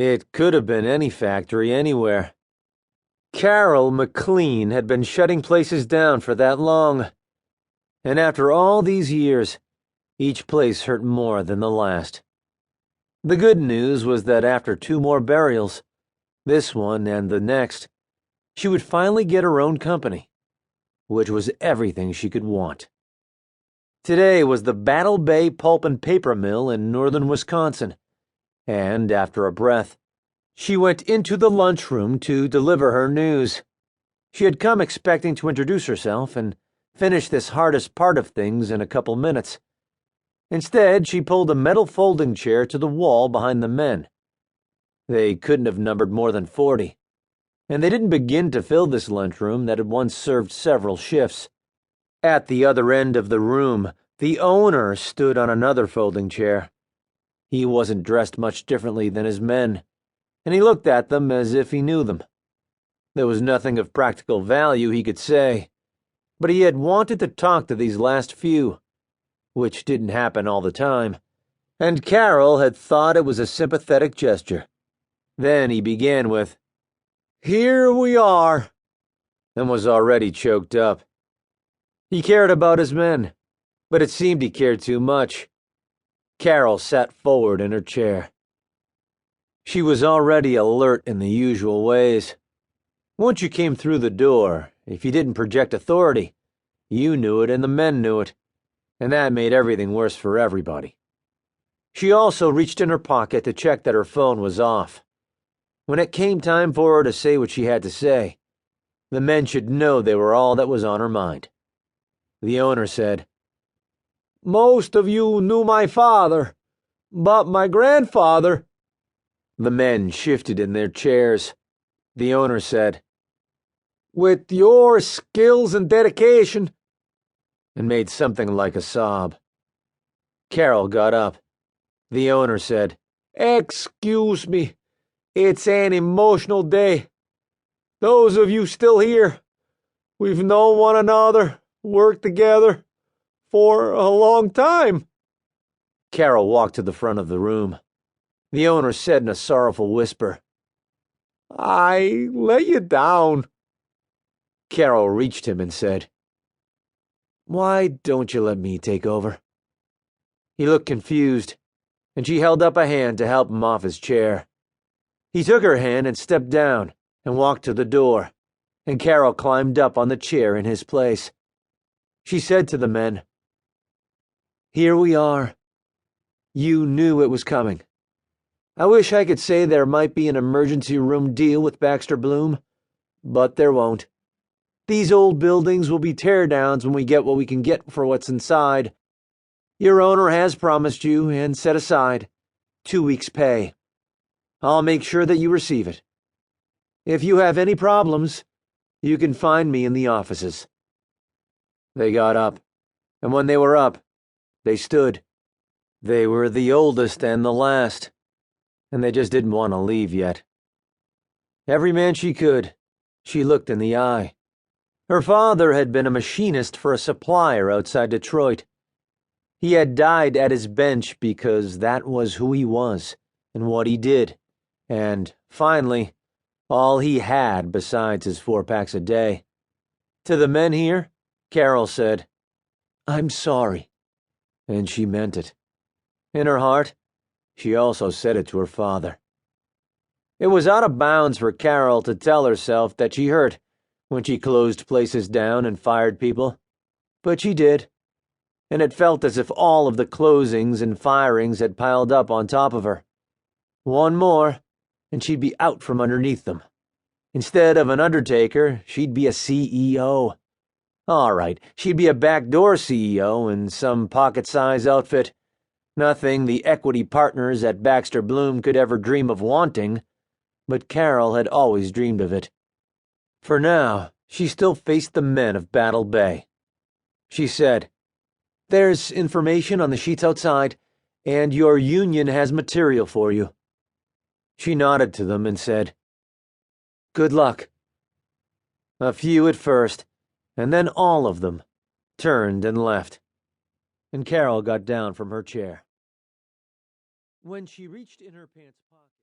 It could have been any factory anywhere. Carol MacLean had been shutting places down for that long. And after all these years, each place hurt more than the last. The good news was that after 2 more burials, this one and the next, she would finally get her own company, which was everything she could want. Today was the Battle Bay Pulp and Paper Mill in northern Wisconsin, and after a breath, she went into the lunchroom to deliver her news. She had come expecting to introduce herself and finish this hardest part of things in a couple minutes. Instead, she pulled a metal folding chair to the wall behind the men. They couldn't have numbered more than 40, and they didn't begin to fill this lunchroom that had once served several shifts. At the other end of the room, the owner stood on another folding chair. He wasn't dressed much differently than his men, and he looked at them as if he knew them. There was nothing of practical value he could say, but he had wanted to talk to these last few, which didn't happen all the time, and Carol had thought it was a sympathetic gesture. Then he began with, "Here we are," and was already choked up. He cared about his men, but it seemed he cared too much. Carol sat forward in her chair. She was already alert in the usual ways. Once you came through the door, if you didn't project authority, you knew it and the men knew it, and that made everything worse for everybody. She also reached in her pocket to check that her phone was off. When it came time for her to say what she had to say, the men should know they were all that was on her mind. The owner said, "Most of you knew my father, but my grandfather—" The men shifted in their chairs. The owner said, "With your skills and dedication," and made something like a sob. Carol got up. The owner said, "Excuse me, it's an emotional day. Those of you still here, we've known one another, worked together, for a long time." Carol walked to the front of the room. The owner said in a sorrowful whisper, "I let you down." Carol reached him and said, "Why don't you let me take over?" He looked confused, and she held up a hand to help him off his chair. He took her hand and stepped down and walked to the door, and Carol climbed up on the chair in his place. She said to the men, "Here we are. You knew it was coming. I wish I could say there might be an emergency room deal with Baxter Bloom, but there won't. These old buildings will be tear-downs when we get what we can get for what's inside. Your owner has promised you and set aside 2 weeks' pay. I'll make sure that you receive it. If you have any problems, you can find me in the offices." They got up, and when they were up, they stood. They were the oldest and the last, and they just didn't want to leave yet. Every man she could, she looked in the eye. Her father had been a machinist for a supplier outside Detroit. He had died at his bench because that was who he was and what he did, and, finally, all he had besides his 4 packs a day. To the men here, Carol said, "I'm sorry," and she meant it. In her heart, she also said it to her father. It was out of bounds for Carol to tell herself that she hurt when she closed places down and fired people, but she did, and it felt as if all of the closings and firings had piled up on top of her. One more, and she'd be out from underneath them. Instead of an undertaker, she'd be a CEO. All right, she'd be a backdoor CEO in some pocket-size outfit. Nothing the equity partners at Baxter Bloom could ever dream of wanting, but Carol had always dreamed of it. For now, she still faced the men of Battle Bay. She said, "There's information on the sheets outside, and your union has material for you." She nodded to them and said, "Good luck." A few at first, and then all of them, turned and left, and Carol got down from her chair. When she reached in her pants pocket,